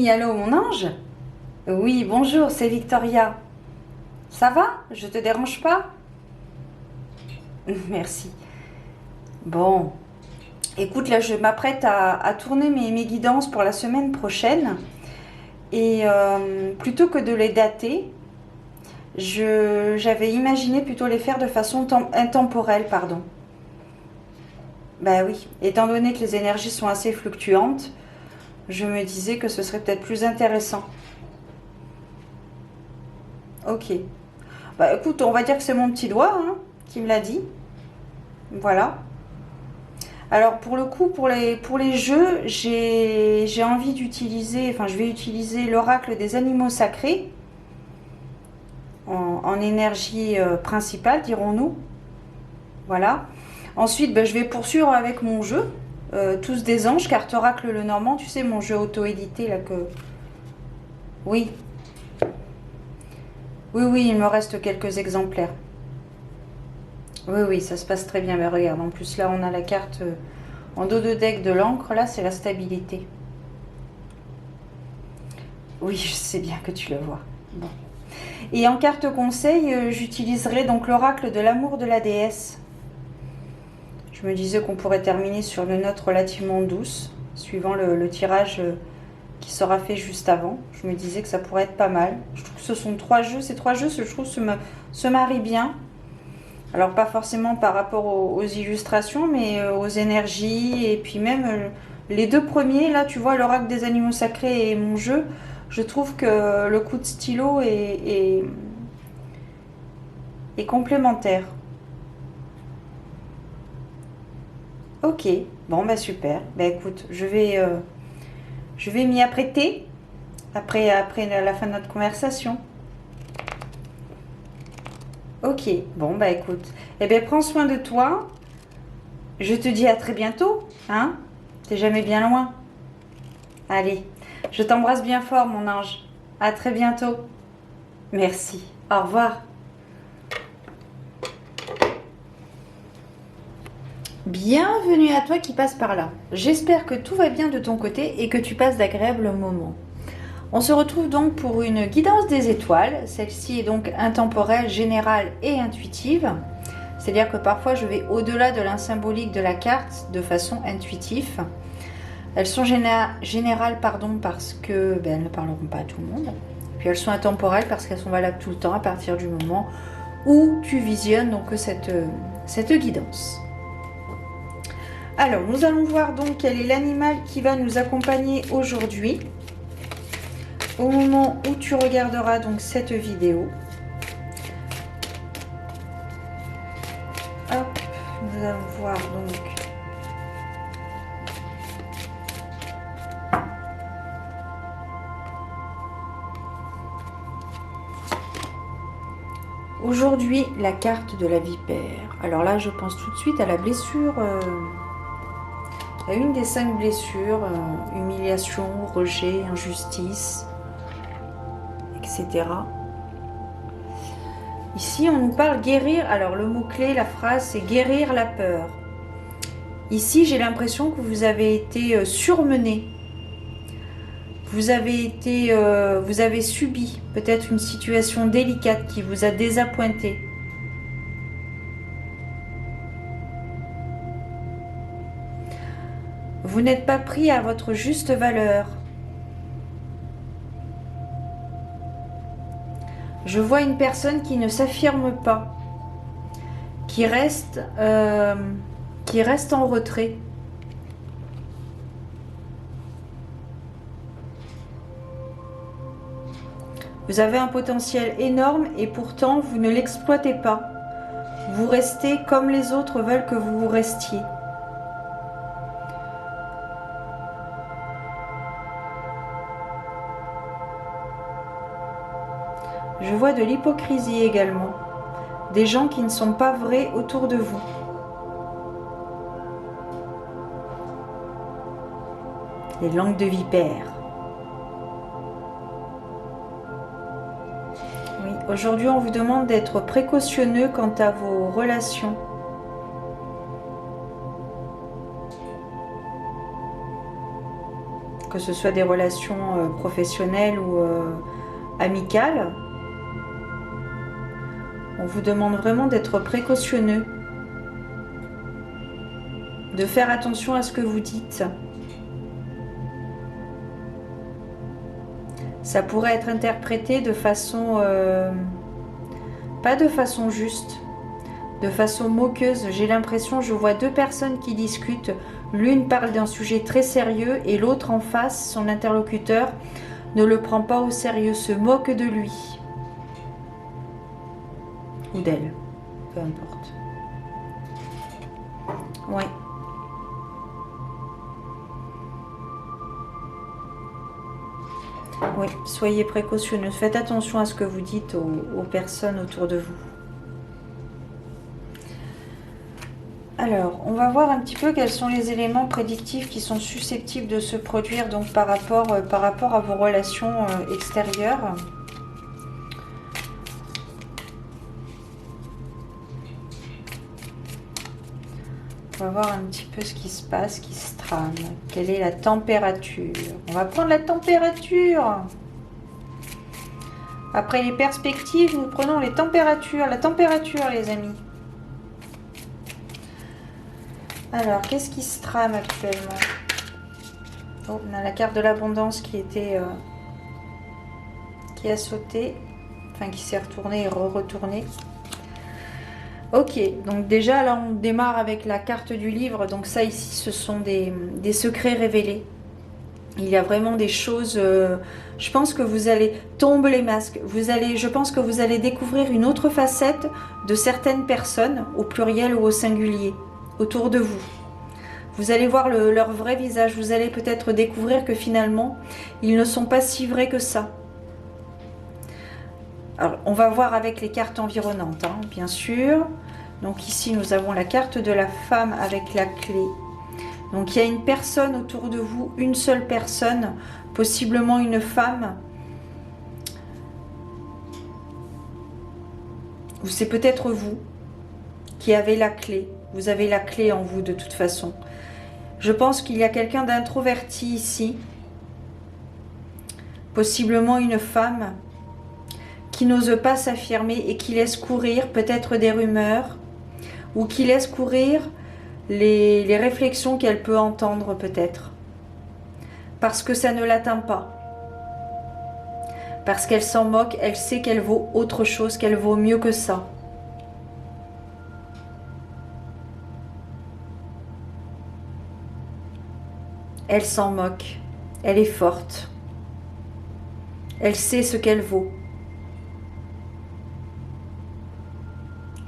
Oui, allô, mon ange? Oui, bonjour, c'est Victoria. Ça va? Je te dérange pas? Merci. Bon, écoute, là, je m'apprête à tourner mes guidances pour la semaine prochaine. Et plutôt que de les dater, j'avais imaginé plutôt les faire de façon intemporelle, pardon. Bah oui, étant donné que les énergies sont assez fluctuantes, je me disais que ce serait peut-être plus intéressant. Ok. Bah écoute, on va dire que c'est mon petit doigt hein, qui me l'a dit. Voilà. Alors pour le coup, pour les jeux, j'ai envie d'utiliser, enfin je vais utiliser l'oracle des animaux sacrés en énergie principale, dirons-nous. Voilà. Ensuite, ben, je vais poursuivre avec mon jeu, tous des anges, carte oracle le normand, tu sais, mon jeu auto-édité là que... Oui, oui, il me reste quelques exemplaires. Oui, oui, ça se passe très bien. Mais regarde, en plus là, on a la carte en dos de deck de l'encre, là, c'est la stabilité. Oui, je sais bien que tu le vois. Bon. Et en carte conseil, j'utiliserai donc l'oracle de l'amour de la déesse. Je me disais qu'on pourrait terminer sur une note relativement douce, suivant le tirage qui sera fait juste avant. Je me disais que ça pourrait être pas mal. Je trouve que ce sont trois jeux, ces trois jeux, je trouve, se marient bien. Alors pas forcément par rapport aux illustrations, mais aux énergies, et puis même les deux premiers, là tu vois, l'oracle des animaux sacrés et mon jeu, je trouve que le coup de stylo est complémentaire. Ok, bon bah super. Bah écoute, je vais m'y apprêter après la fin de notre conversation. Ok, bon bah écoute. Eh bien prends soin de toi. Je te dis à très bientôt, hein? T'es jamais bien loin. Allez, je t'embrasse bien fort mon ange. À très bientôt. Merci. Au revoir. Bienvenue à toi qui passe par là. J'espère que tout va bien de ton côté et que tu passes d'agréables moments. On se retrouve donc pour une guidance des étoiles. Celle-ci est donc intemporelle, générale et intuitive. C'est-à-dire que parfois je vais au-delà de l'insymbolique de la carte de façon intuitive. Elles sont générales parce que elles ne parleront pas à tout le monde. Puis elles sont intemporelles parce qu'elles sont valables tout le temps à partir du moment où tu visionnes donc cette guidance. Alors nous allons voir donc quel est l'animal qui va nous accompagner aujourd'hui au moment où tu regarderas donc cette vidéo. Hop, nous allons voir donc aujourd'hui la carte de la vipère. Alors là je pense tout de suite à la blessure, à une des 5 blessures, humiliation, rejet, injustice, etc. Ici on nous parle guérir, alors le mot-clé, la phrase c'est guérir la peur. Ici j'ai l'impression que vous avez été surmené. Vous avez subi peut-être une situation délicate qui vous a désappointé. Vous n'êtes pas pris à votre juste valeur. Je vois une personne qui ne s'affirme pas, qui reste en retrait. Vous avez un potentiel énorme et pourtant vous ne l'exploitez pas. Vous restez comme les autres veulent que vous restiez. Je vois de l'hypocrisie également. Des gens qui ne sont pas vrais autour de vous. Les langues de vipère. Oui, aujourd'hui on vous demande d'être précautionneux quant à vos relations. que ce soit des relations professionnelles ou amicales. On vous demande vraiment d'être précautionneux, de faire attention à ce que vous dites. Ça pourrait être interprété de façon, pas de façon juste, de façon moqueuse. J'ai l'impression, je vois deux personnes qui discutent. L'une parle d'un sujet très sérieux et l'autre en face, son interlocuteur, ne le prend pas au sérieux, se moque de lui. Ou d'elle, peu importe. Ouais. Oui, soyez précautionneux. Faites attention à ce que vous dites aux personnes autour de vous. Alors, on va voir un petit peu quels sont les éléments prédictifs qui sont susceptibles de se produire donc par rapport à vos relations extérieures. On va voir un petit peu ce qui se passe, qui se trame. Quelle est la température? On va prendre la température. Après les perspectives, nous prenons les températures. La température, les amis. Alors, qu'est-ce qui se trame actuellement? Oh, on a la carte de l'abondance qui était... qui a sauté. Enfin, qui s'est retournée et re-retournée. Ok, donc déjà là on démarre avec la carte du livre. Donc ça ici ce sont des secrets révélés. Il y a vraiment des choses, je pense que vous allez tomber les masques. Je pense que vous allez découvrir une autre facette de certaines personnes, au pluriel ou au singulier, autour de vous. Vous allez voir leur vrai visage. Vous allez peut-être découvrir que finalement, ils ne sont pas si vrais que ça. Alors, on va voir avec les cartes environnantes, hein, bien sûr. Donc ici, nous avons la carte de la femme avec la clé. Donc il y a une personne autour de vous, une seule personne, possiblement une femme. Ou c'est peut-être vous qui avez la clé. Vous avez la clé en vous de toute façon. Je pense qu'il y a quelqu'un d'introverti ici. Possiblement une femme qui n'ose pas s'affirmer et qui laisse courir peut-être des rumeurs ou qui laisse courir les réflexions qu'elle peut entendre peut-être. Parce que ça ne l'atteint pas. Parce qu'elle s'en moque, elle sait qu'elle vaut autre chose, qu'elle vaut mieux que ça. Elle s'en moque, elle est forte. Elle sait ce qu'elle vaut.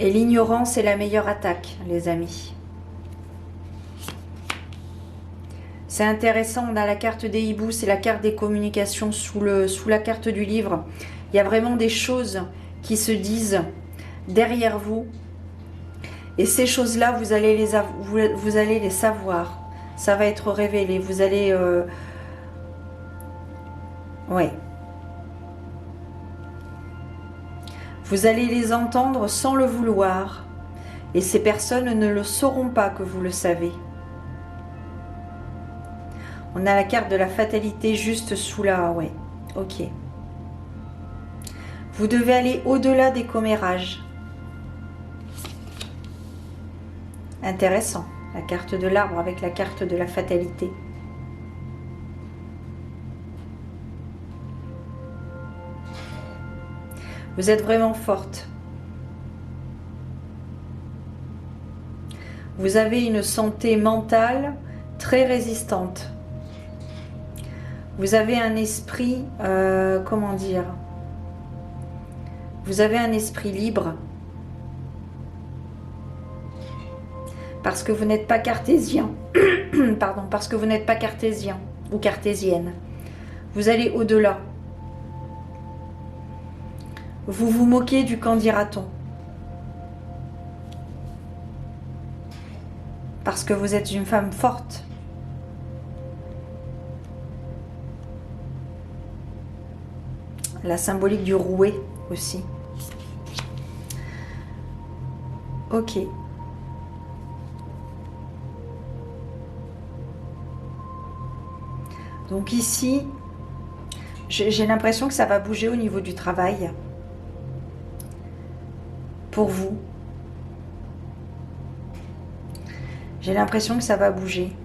Et l'ignorance est la meilleure attaque, les amis. C'est intéressant, on a la carte des hiboux, c'est la carte des communications sous la carte du livre. Il y a vraiment des choses qui se disent derrière vous. Et ces choses-là, vous allez les savoir. Ça va être révélé. Vous allez... ouais. Vous allez les entendre sans le vouloir. Et ces personnes ne le sauront pas que vous le savez. On a la carte de la fatalité juste sous la... ouais, ok. Vous devez aller au-delà des commérages. Intéressant. La carte de l'arbre avec la carte de la fatalité. Vous êtes vraiment forte. Vous avez une santé mentale très résistante. Vous avez un esprit, comment dire? Vous avez un esprit libre. Parce que vous n'êtes pas cartésien. Pardon, parce que vous n'êtes pas cartésien ou cartésienne. Vous allez au-delà. Vous vous moquez du qu'en dira-t-on. Parce que vous êtes une femme forte. La symbolique du rouet aussi. Ok. Donc ici, j'ai l'impression que ça va bouger au niveau du travail. Pour vous. J'ai l'impression que ça va bouger.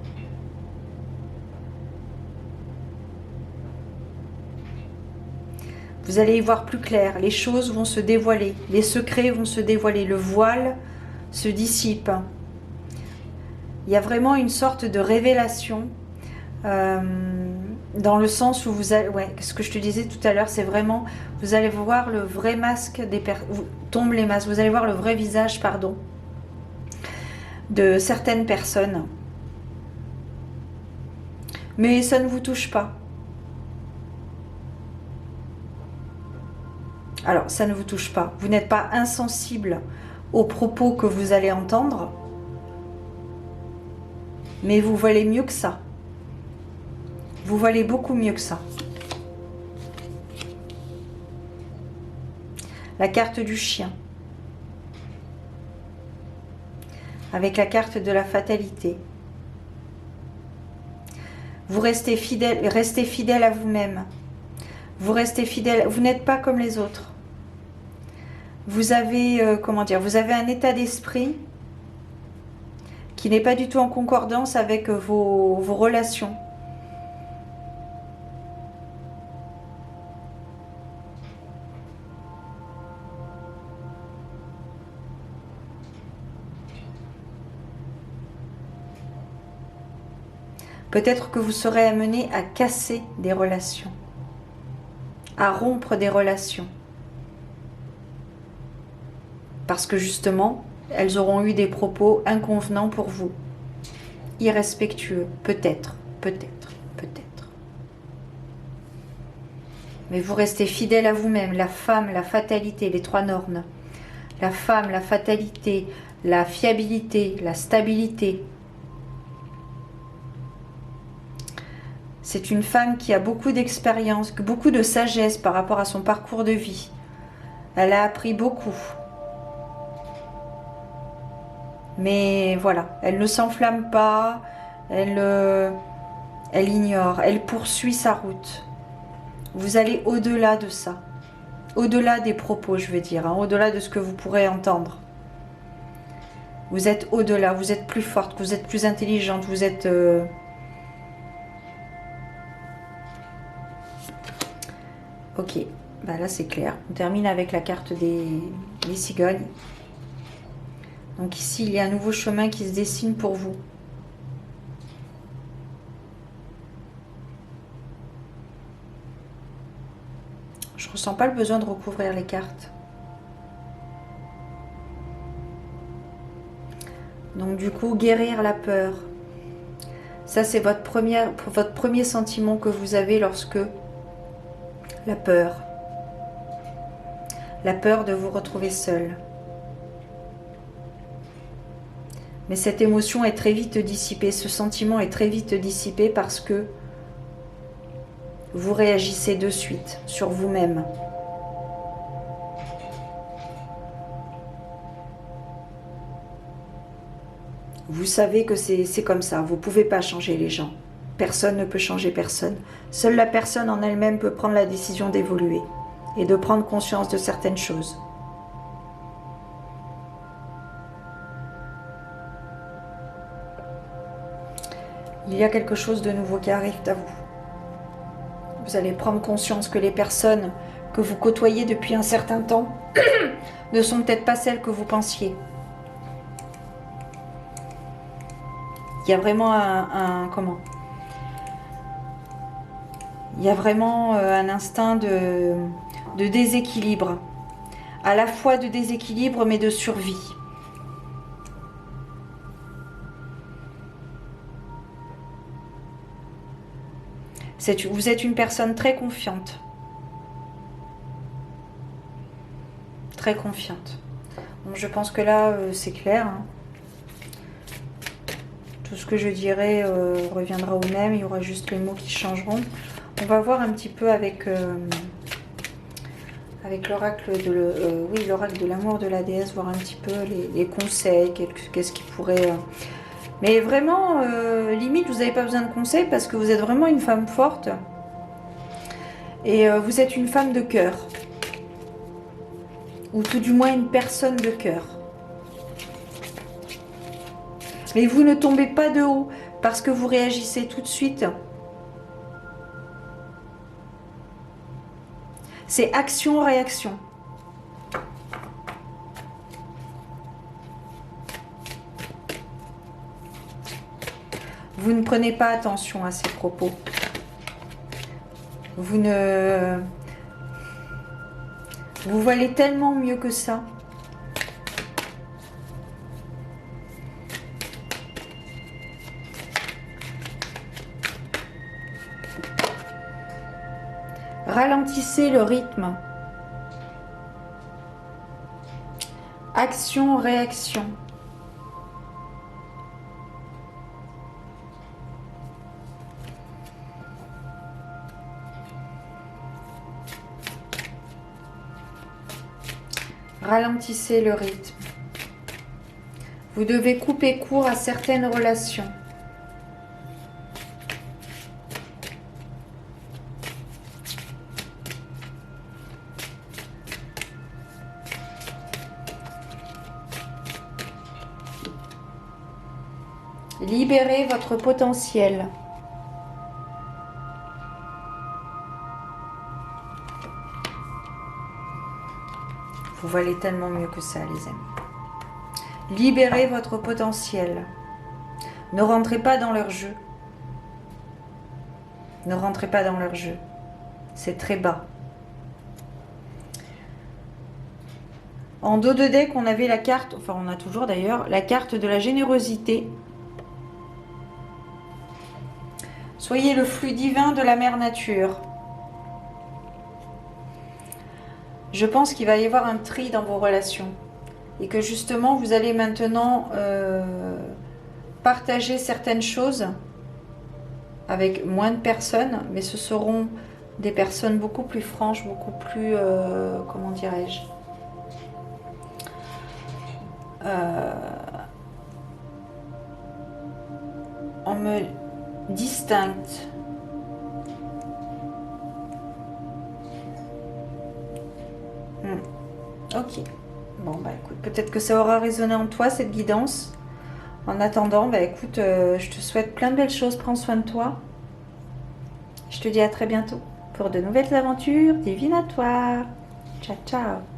Vous allez y voir plus clair. Les choses vont se dévoiler. Les secrets vont se dévoiler. Le voile se dissipe. Il y a vraiment une sorte de révélation. Dans le sens où vous allez... Ouais, ce que je te disais tout à l'heure, c'est vraiment... Vous allez voir le vrai masque des personnes... Tombent les masques. Vous allez voir le vrai visage, pardon, de certaines personnes. Mais ça ne vous touche pas. Alors, ça ne vous touche pas. Vous n'êtes pas insensible aux propos que vous allez entendre. Mais vous valez mieux que ça. Vous valez beaucoup mieux que ça. La carte du chien. Avec la carte de la fatalité. Vous restez fidèle à vous-même. Vous restez fidèle. Vous n'êtes pas comme les autres. Vous avez, comment dire, vous avez un état d'esprit qui n'est pas du tout en concordance avec vos relations. Peut-être que vous serez amené à casser des relations, à rompre des relations. Parce que justement, elles auront eu des propos inconvenants pour vous. Irrespectueux, peut-être, peut-être, peut-être. Mais vous restez fidèle à vous-même, la femme, la fatalité, les trois normes. La femme, la fatalité, la fiabilité, la stabilité. C'est une femme qui a beaucoup d'expérience, beaucoup de sagesse par rapport à son parcours de vie. Elle a appris beaucoup. Mais voilà, elle ne s'enflamme pas, elle ignore, elle poursuit sa route. Vous allez au-delà de ça, au-delà des propos, je veux dire, hein, au-delà de ce que vous pourrez entendre. Vous êtes au-delà, vous êtes plus forte, vous êtes plus intelligente, vous êtes... Ok, bah là c'est clair. On termine avec la carte des cigognes. Donc ici, il y a un nouveau chemin qui se dessine pour vous. Je ne ressens pas le besoin de recouvrir les cartes. Donc du coup, guérir la peur. Ça, c'est votre premier sentiment que vous avez lorsque... La peur. La peur de vous retrouver seul. Mais cette émotion est très vite dissipée, ce sentiment est très vite dissipé parce que vous réagissez de suite sur vous-même. Vous savez que c'est comme ça, vous ne pouvez pas changer les gens. Personne ne peut changer personne. Seule la personne en elle-même peut prendre la décision d'évoluer et de prendre conscience de certaines choses. Il y a quelque chose de nouveau qui arrive à vous. Vous allez prendre conscience que les personnes que vous côtoyez depuis un certain temps ne sont peut-être pas celles que vous pensiez. Il y a vraiment il y a vraiment un instinct de déséquilibre. À la fois de déséquilibre, mais de survie. Vous êtes une personne très confiante. Très confiante. Donc je pense que là, c'est clair. Hein. Tout ce que je dirais reviendra au même. Il y aura juste les mots qui changeront. On va voir un petit peu avec l'oracle l'oracle de l'amour de la déesse, voir un petit peu les conseils, qu'est-ce qui pourrait... Mais vraiment, limite, vous n'avez pas besoin de conseils parce que vous êtes vraiment une femme forte. Et vous êtes une femme de cœur. Ou tout du moins une personne de cœur. Mais vous ne tombez pas de haut parce que vous réagissez tout de suite. C'est action-réaction. Vous ne prenez pas attention à ces propos. Vous valez tellement mieux que ça. Ralentissez le rythme. Action-réaction. Ralentissez le rythme. Vous devez couper court à certaines relations. Libérez votre potentiel. Vous valez tellement mieux que ça, les amis. Libérez votre potentiel. Ne rentrez pas dans leur jeu. Ne rentrez pas dans leur jeu. C'est très bas. En dos de deck, on avait la carte, enfin on a toujours d'ailleurs, la carte de la générosité. Soyez le flux divin de la mère nature. Je pense qu'il va y avoir un tri dans vos relations. Et que justement, vous allez maintenant partager certaines choses avec moins de personnes. Mais ce seront des personnes beaucoup plus franches, beaucoup plus... comment dirais-je, on me distincte. Ok. Bon, bah écoute, peut-être que ça aura résonné en toi, cette guidance. En attendant, bah écoute, je te souhaite plein de belles choses. Prends soin de toi. Je te dis à très bientôt pour de nouvelles aventures divinatoires. Ciao, ciao.